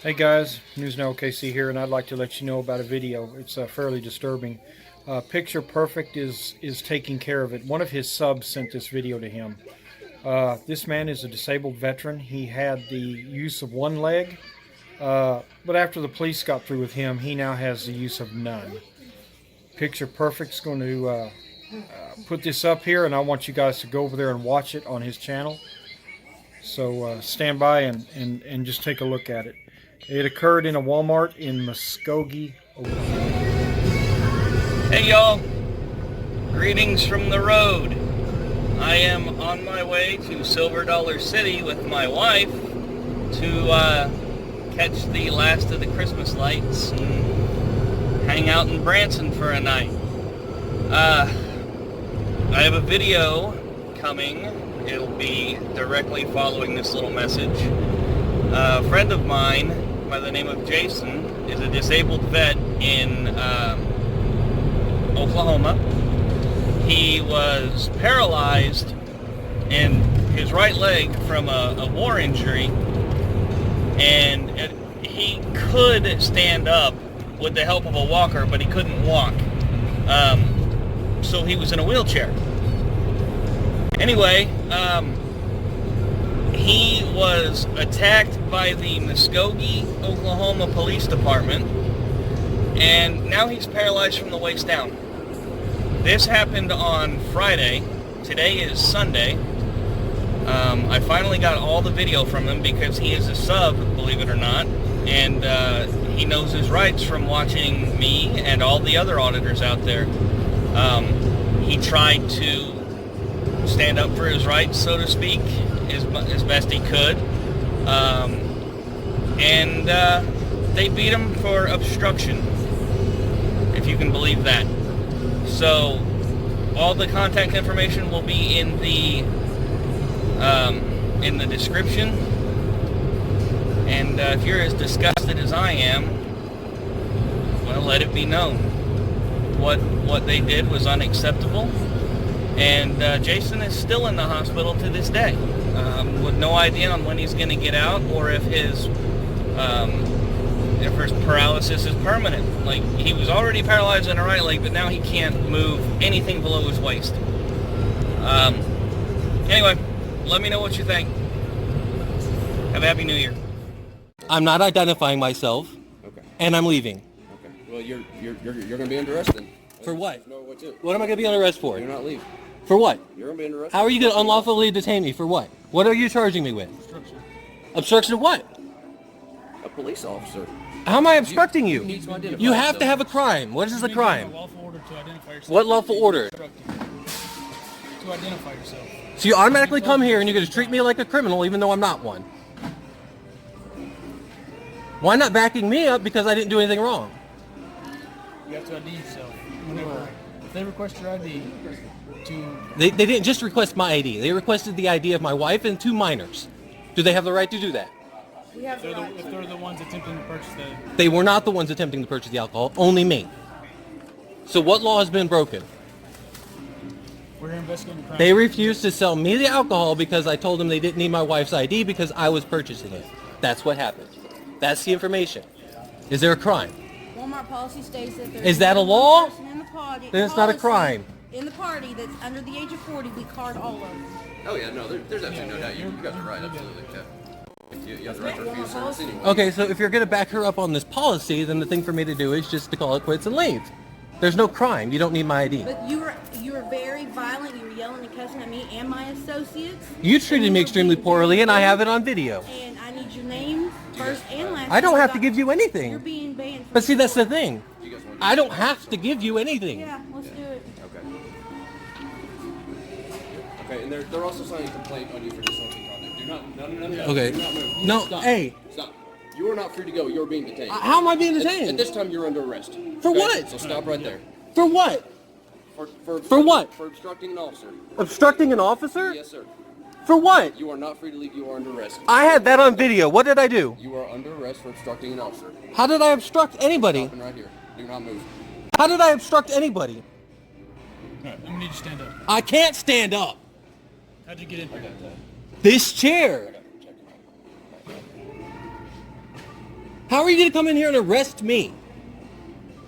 Hey guys, News Now OKC here, and I'd like to let you know about a video. It's fairly disturbing. Picture Perfect is taking care of it. One of his subs sent this video to him. This man is a disabled veteran. He had the use of one leg, but after the police got through with him, he now has the use of none. Picture Perfect's going to put this up here, and I want you guys to go over there and watch it on his channel. So stand by and just take a look at it. It occurred in a Walmart in Muskogee, Oklahoma. Hey y'all, greetings from the road. I am on my way to Silver Dollar City with my wife to catch the last of the Christmas lights and hang out in Branson for a night. I have a video coming. It'll be directly following this little message. A friend of mine by the name of Jason is a disabled vet in Oklahoma. He was paralyzed in his right leg from a war injury, and he could stand up with the help of a walker, but he couldn't walk. So he was in a wheelchair. Anyway, he was attacked by the Muskogee Oklahoma Police Department, and now he's paralyzed from the waist down. This happened on Friday. Today is Sunday. I finally got all the video from him because he is a sub, believe it or not, and he knows his rights from watching me and all the other auditors out there. He tried to stand up for his rights, so to speak, as best he could, and they beat him for obstruction, if you can believe that. So all the contact information will be in the description, and if you're as disgusted as I am, well, let it be known what they did was unacceptable. And Jason is still in the hospital to this day, with no idea on when he's going to get out, or if his paralysis is permanent. Like, he was already paralyzed in the right leg, but now he can't move anything below his waist. Anyway, let me know what you think. Have a Happy New Year. I'm not identifying myself. Okay. And I'm leaving. Okay. Well, you're going to be under arrest then. For what? No, what to? What am I going to be under arrest for? You're not leaving. For what? You're going to be under arrest. How are you going to unlawfully detain me? For what? What are you charging me with? Obstruction. Obstruction of what? A police officer. How am I obstructing you? You need to identify You have yourself. to have a crime. What is the crime? Lawful order to identify yourself. What lawful order? To identify yourself. So you automatically come here and you're going to treat me like a criminal even though I'm not one. Why not backing me up because I didn't do anything wrong? You have to ID yourself. Whenever, if they request your ID, They didn't just request my ID. They requested the ID of my wife and 2 minors. Do they have the right to do that? if they're the ones attempting to purchase the... They were not the ones attempting to purchase the alcohol, only me. So what law has been broken? We're here investigating crime. They refused to sell me the alcohol because I told them they didn't need my wife's ID because I was purchasing it. That's what happened. That's the information. Is there a crime? Walmart policy states that there Is that a law? person in the party, Then it's not a policy crime. In the party that's under the age of 40, we card all of them. Oh yeah, no, there's absolutely no doubt. You guys are right, absolutely. Yeah. You have the right to refuse service anyway. Okay, so if you're going to back her up on this policy, then the thing for me to do is just to call it quits and leave. There's no crime. You don't need my ID. But you were very violent. You were yelling and cussing at me and my associates. You treated me extremely poorly, and I have it on video. And I need your name first and last. I don't have to give you You're anything. being banned. But see, that's the thing. You guys want I don't have to give you anything. Yeah, let's do it. Okay. Okay, and they're also signing a complaint on you for disrupting conduct. Do not, no. Okay. Do not move. No, Stop. hey. Stop. You are not free to go. You're being detained. How am I being At detained? this time, you're under arrest. For Okay? what? So stop right there. For what? For what? For obstructing an officer. Obstructing an officer? Yes, sir. For what? You are not free to leave. You are under arrest. I had that on video. What did I do? You are under arrest for obstructing an officer. How did I obstruct anybody? Stopping right here. Do not move. How did I obstruct anybody? Alright, I'm gonna need you to stand up. I can't stand up. How'd you get in here? This chair. How are you going to come in here and arrest me?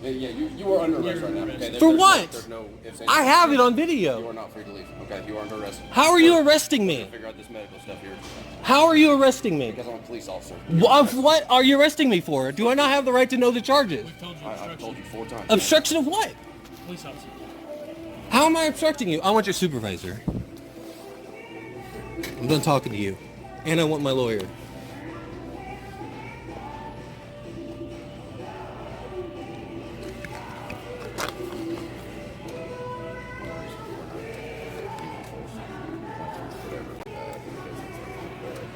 Yeah, you are under arrest right now. Okay? For what? There's no ifs, ands, I have it on You video. are not free to leave. Okay, you are under arrest. How are you arresting We're me? gonna figure out this medical stuff here. How are you arresting me? Because I'm a police officer. What are you arresting me for? Do I not have the right to know the charges? We've told you I've told you 4 times. Obstruction of what? Police officer. How am I obstructing you? I want your supervisor. I'm done talking to you. And I want my lawyer.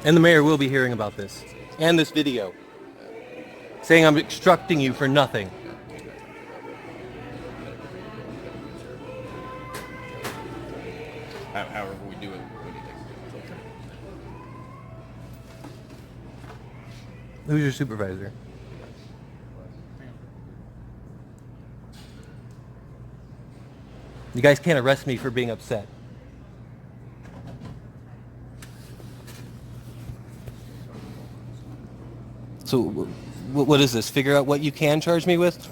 And the mayor will be hearing about this. And this video. Saying I'm obstructing you for nothing. However we do it, we need to. Who's your supervisor? You guys can't arrest me for being upset. So, what is this? Figure out what you can charge me with?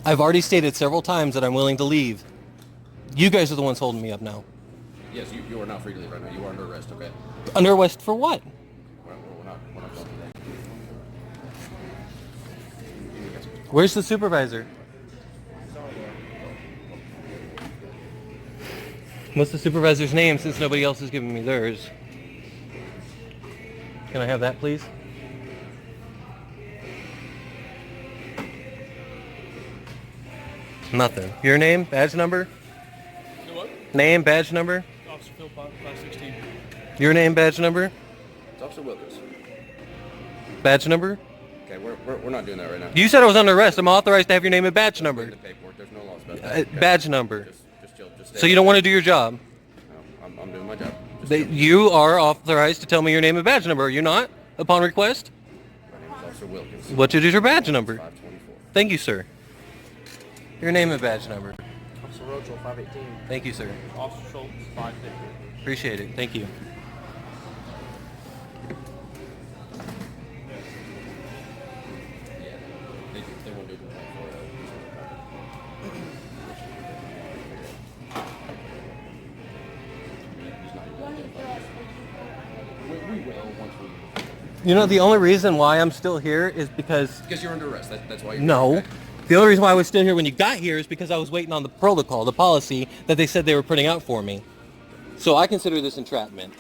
I've already stated several times that I'm willing to leave. You guys are the ones holding me up now. Yes, you are not free to leave right now. You are under arrest, okay? Under arrest for what? We're not going to that. Where's the supervisor? What's the supervisor's name since nobody else is giving me theirs? Can I have that, please? Nothing. Your name, badge number? What? Name, badge number? Officer Phil 516. Your name, badge number? It's Officer Wilkins. Badge number? Okay, we're not doing that right now. You said I was under arrest. I'm authorized to have your name and badge Read number. the paperwork. There's no laws about that. Okay? Badge number. Just chill. Just stay So you don't want to do your job? No, I'm doing my job. Just chill. You are authorized to tell me your name and badge number, are you not? Upon request? My name is Officer Wilkins. What is your badge number? 524. Thank you, sir. Your name and badge number. Officer Rochel 518. Thank you, sir. Officer Schultz 550. Appreciate it. Thank you. They won't do a complaint for we will once we. You know, the only reason why I'm still here is because... Because you're under arrest. That's why you're No. here, okay? The only reason why I was still here when you got here is because I was waiting on the protocol, the policy that they said they were putting out for me. So I consider this entrapment.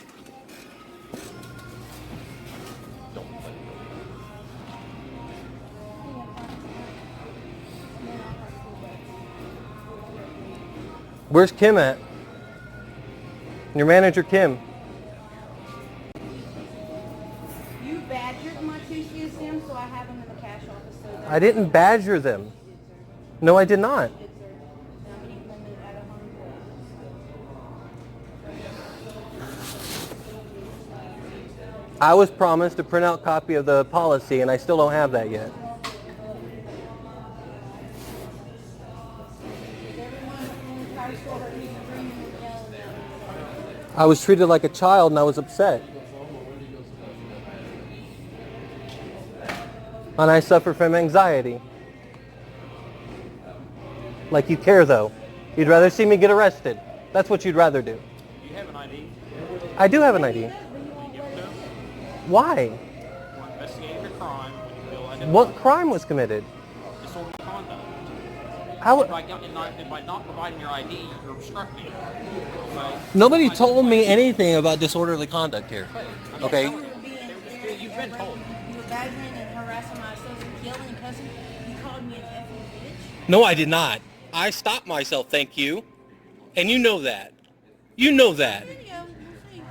Where's Kim at? Your manager, Kim. You badgered my two CSM, so I have them in the cash office. So I didn't badger them. No, I did not. I'm keeping them at a home. I was promised a printout copy of the policy, and I still don't have that yet. I was treated like a child, and I was upset. And I suffer from anxiety. Like you care, though. You'd rather see me get arrested. That's what you'd rather do. Do you have an ID? I do have an ID. Give it to us. Why? We're investigating your crime. When you feel identified. What crime was committed? Disorderly conduct. How? By not providing your ID, you're obstructing. Okay? Nobody told me anything about disorderly conduct here. Okay? You've been told. You were badgering and harassing my associate, yelling and cussing. You called me an effing bitch. No, I did not. I stopped myself, thank you. And you know that. You know that. Video, we'll see.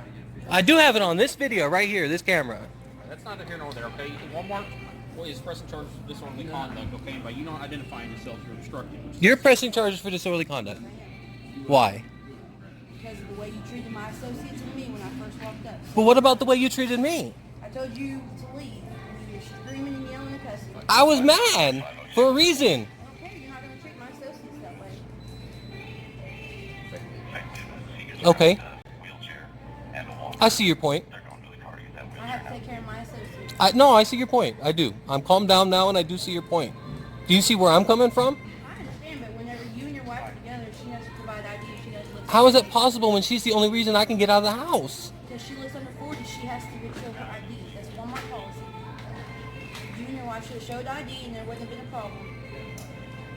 I do have it on this video right here, this camera. That's neither here nor there, okay? Walmart is pressing charges for disorderly conduct, okay? By you not identifying yourself, you're obstructing. You're pressing charges for disorderly conduct. Why? Because of the way you treated my associates and me when I first walked up. But what about the way you treated me? I told you to leave. And you were screaming and yelling and cussing. I was mad for a reason. Okay, you're not going to treat my associates that way. Okay. I see your point. I have take care of my associates. No, I see your point. I do. I'm calmed down now, and I do see your point. Do you see where I'm coming from? I understand, but whenever you and your wife are together, she has to provide ID. She doesn't live. How is it possible when she's the only reason I can get out of the house? Because she lives under 40, she has to show her ID. That's Walmart policy. You and your wife should have showed ID, and there wouldn't have been a problem.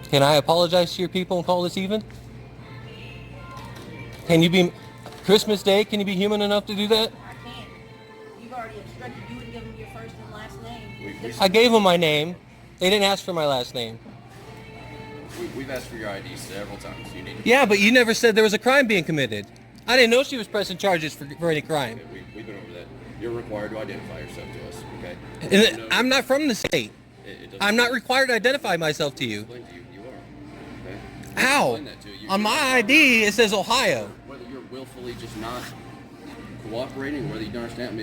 Can I apologize to your people and call this even? Can you be... Christmas Day, can you be human enough to do that? I can't. You've already obstructed. You wouldn't give them your first and last name. I gave them my name. They didn't ask for my last name. We've asked for your ID several times. You need to... Yeah, but you never said there was a crime being committed. I didn't know she was pressing charges for any crime. Okay, we've been over that. You're required to identify yourself to us, okay? And I'm not from the state. I'm not required to identify myself to you. Explain to you, you are. Okay? How? Explain that to you. On my ID, it says Ohio. Whether you're willfully just not cooperating, or whether you don't understand, I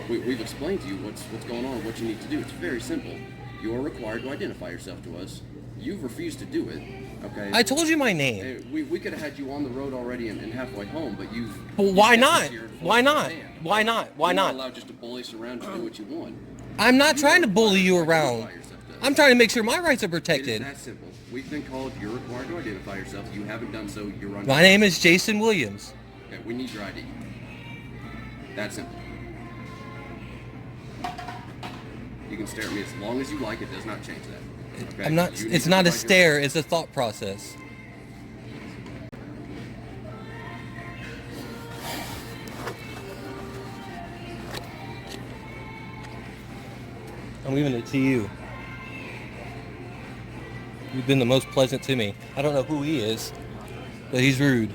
mean, we've explained to you what's going on, what you need to do. It's very simple. You are required to identify yourself to us. You've refused to do it, okay? I told you my name. Hey, we could have had you on the road already and halfway home, but you've... Well, why you've not? kept us here to Why force your not? hand. Why not? Why You're not? allowed just to bully us around to do what you want. I'm not trying to are bully you required to around. identify yourself to us. I'm trying to make sure my rights are It is protected. that simple. We've been called. You're required to identify yourself. You haven't done so. You're on. My name is Jason Williams. Okay, we need your ID. That simple. You can stare at me as long as you like. It does not change that. Okay? I'm not. You need It's to not a provide your- stare. It's a thought process. I'm leaving it to you. You've been the most pleasant to me. I don't know who he is, but he's rude.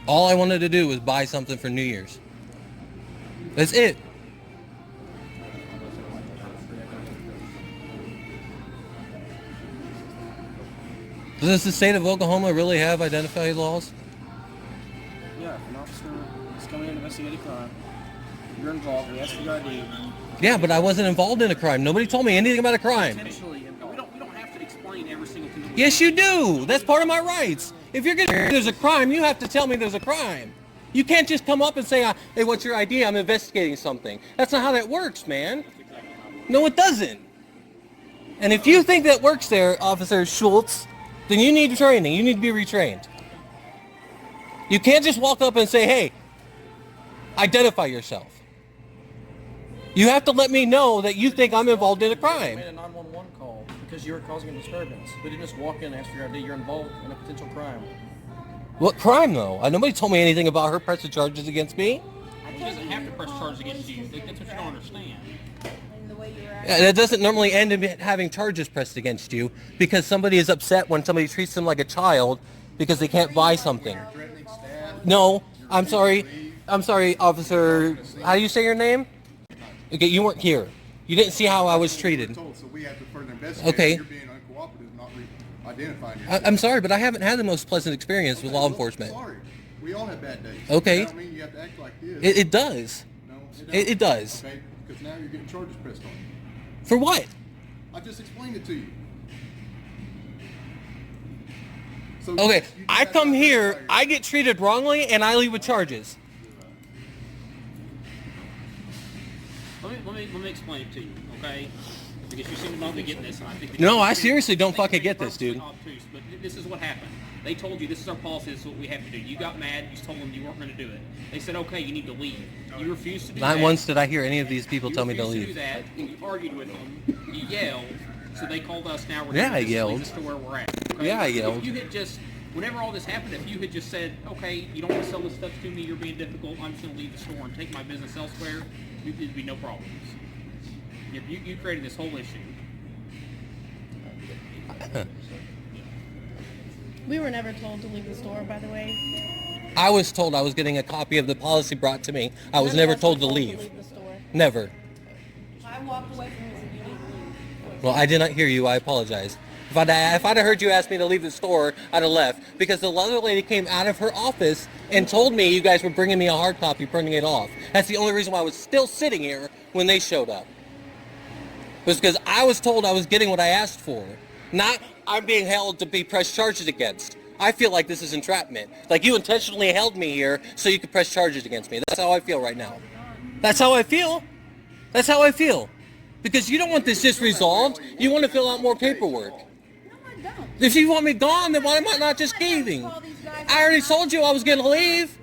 All I wanted to do was buy something for New Year's. That's it. Does the state of Oklahoma really have identified laws? Yeah, if an officer is coming in to investigate a crime, you're involved, we ask for your ID. Yeah, but I wasn't involved in a crime. Nobody told me anything about a crime. Intentionally involved. We don't have to explain every single thing. Yes, you do. That's part of my rights. If you're gonna there's a crime, you have to tell me there's a crime. You can't just come up and say, "Hey, what's your ID? I'm investigating something." That's not how that works, man. No, it doesn't. And if you think that works there, Officer Schultz, then you need training. You need to be retrained. You can't just walk up and say, "Hey, identify yourself." You have to let me know that you think I'm involved in a You crime. made a 911 call because you were causing a disturbance. We didn't just walk in and ask for your ID. You're involved in a potential crime. What crime, though? Nobody told me anything about her pressing charges against me. She doesn't have to press charges against you. That's what you don't understand. And the way you're Yeah, that doesn't normally end in having charges pressed against you because somebody is upset when somebody treats them like a child because they can't buy something. No, I'm sorry. I'm sorry, officer. How do you say your name? Okay, you weren't here. You didn't see how I was treated. Told, so we have to further investigate. Okay. You're being uncooperative, not identifying yourself. I'm sorry, but I haven't had the most pleasant experience with law enforcement. Sorry. We all have bad days. Okay. That don't mean you have to act like this. It does. No, It does. Okay, because now you're getting charges pressed on you. For what? I just explained it to you. So Okay, you just I have to come identify here, yourself. I get treated wrongly, and I leave with charges. Let me explain it to you, okay? Because you seem to not be getting this, and I think... that No, you're I being- seriously don't I think fucking you're get this, being dude. purposely obtuse, but this is what happened. They told you this is our policy, this is what we have to do. You got mad, you told them you weren't going to do it. They said, okay, you need to leave. You refused to do that. Not once did I hear any of these people You tell me to refused leave. do that, and you argued with them. You yelled, so they called us. Now we're Yeah, gonna I just yelled. leave us to where we're at. Okay? Yeah, I If yelled. you had just, whenever all this happened, if you had just said, okay, you don't want to sell this stuff to me, you're being difficult, I'm just going to leave the store and take my business elsewhere, there'd be no problems. You created this whole issue. We were never told to leave the store, by the way. I was told I was getting a copy of the policy brought to me. I was None of never us told were to leave. the store. Never. I walked away from this and you didn't leave. Well, I did not hear you. I apologize. If I'd have heard you ask me to leave the store, I'd have left. Because the other lady came out of her office and told me you guys were bringing me a hard copy, printing it off. That's the only reason why I was still sitting here when they showed up. It was because I was told I was getting what I asked for. Not I'm being held to be pressed charges against. I feel like this is entrapment. Like you intentionally held me here so you could press charges against me. That's how I feel right now. That's how I feel. That's how I feel. Because you don't want this just resolved. You want to fill out more paperwork. No, I don't. If you want me gone, then why am I not just leaving? I already told you I was going to leave.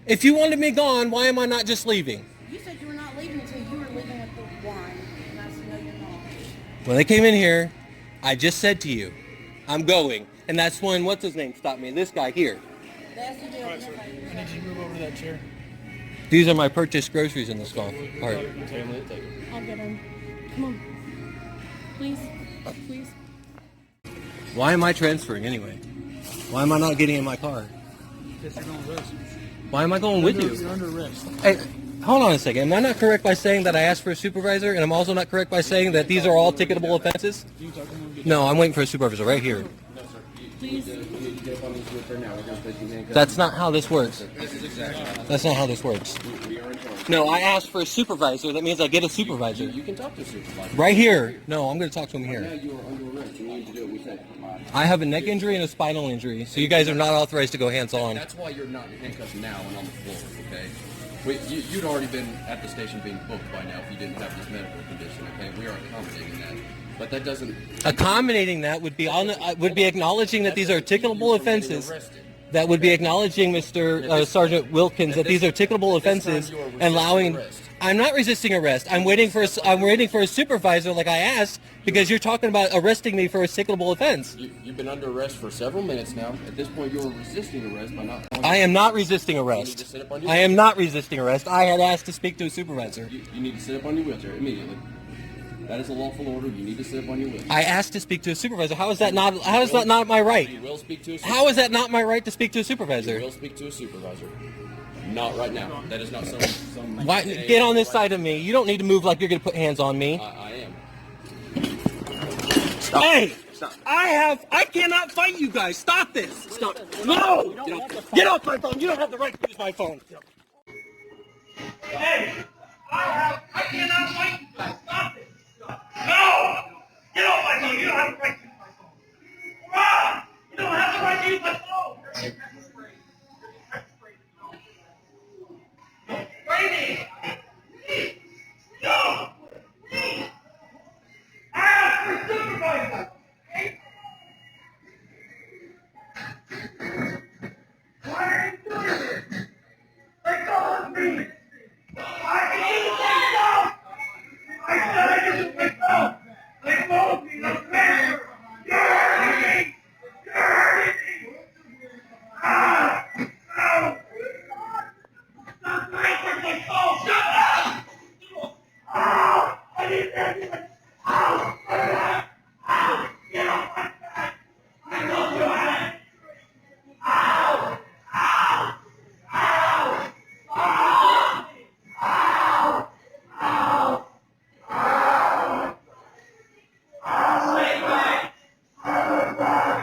If you wanted me gone, why am I not just leaving? You said you were not leaving until you were leaving with the warrant. And I said, no, you're not. When they came in here, I just said to you, I'm going. And that's when, what's his name, stopped me. This guy here. They asked you to open your fire. I need you to move over to that chair. These are my purchased groceries in this golf cart. I'll get him. Come on. Please. Please. Why am I transferring anyway? Why am I not getting in my car? Because you're going arrest. Why am I going with you? You're under arrest. Hey, hold on a second. Am I not correct by saying that I asked for a supervisor? And I'm also not correct by saying that these are all ticketable offenses? No, I'm waiting for a supervisor right here. Please. That's not how this works. That's not how this works. No, I asked for a supervisor. That means I get a supervisor. You can talk to a supervisor. Right here. No, I'm going to talk to him Now here. you are under arrest. You need to do what we said. I have a neck injury and a spinal injury, so you guys are not authorized to go hands-on. That's why you're not in handcuffs now and on the floor, okay? You'd already been at the station being booked by now if you didn't have this medical condition, okay? We are accommodating that. But that doesn't... Accommodating that would be acknowledging that these are ticketable offenses. That would be acknowledging, Mr. Sergeant Wilkins, that these are ticketable offenses and allowing. I'm not resisting arrest. I'm waiting for a supervisor, like I asked, because you're talking about arresting me for a ticketable offense. You've been under arrest for several minutes now. At this point, you're resisting arrest by not... I am not resisting arrest. I am not resisting arrest. I had asked to speak to a supervisor. You need to sit up on your wheelchair immediately. That is a lawful order. You need to sit up on your wheelchair. I asked to speak to a supervisor. How is that not my right? You will speak to a supervisor. How is that not my right to speak to a You supervisor? will speak to a supervisor. Not right now. That is not some Why, get on this side of me. You don't need to move like you're going to put hands on me. I am. Stop. Hey! Stop. I cannot fight you guys. Stop this. Stop. No! Get off my phone. You don't have the right to use my phone. Hey! I cannot fight you guys. Stop this. No! Get off my phone. You don't have the right to use my phone. Ah! You don't have the right to use my phone. Brady! No! I asked for a supervisor! Why are you doing this? Let go of me! I can use myself! I said I can use myself! Let go of me! Let's measure! You're hurting me! You're hurting me! Ah! Ow! Stop breaking my phone! Shut up! Ow! I need that! Ow! Ow! Get off my back! I know you have! Ow! Ow! Ow! Ow! Ow! Ow! Ow! Ow! Stay back! Stay back!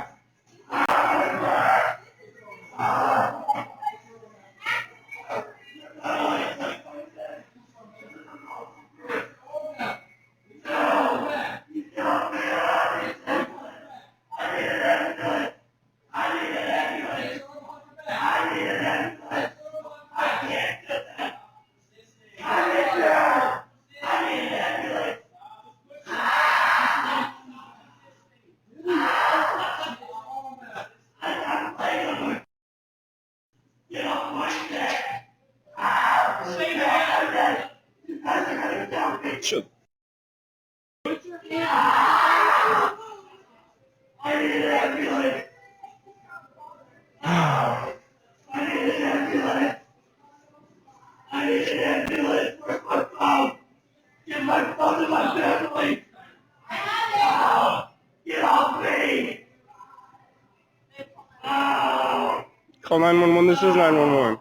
Call 911, this is 911.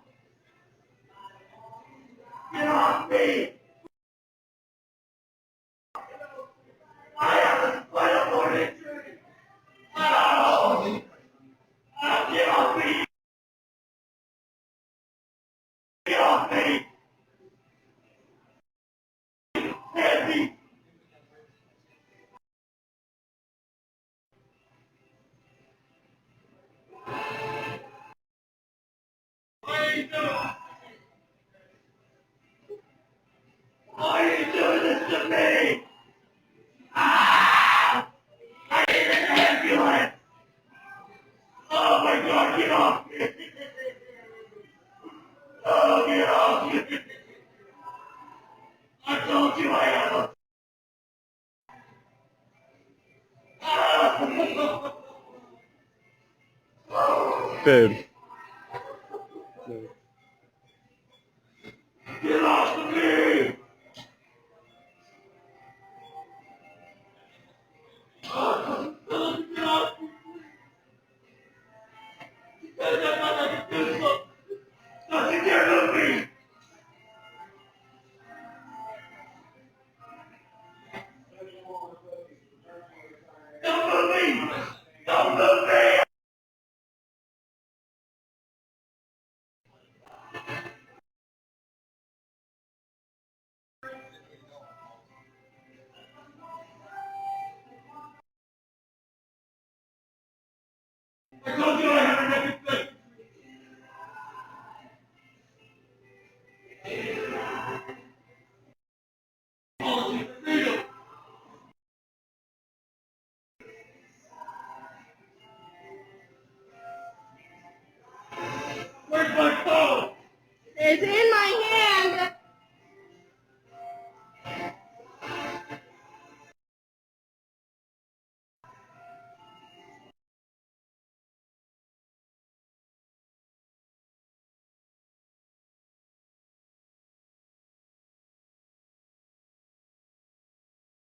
Babe. Don't move me!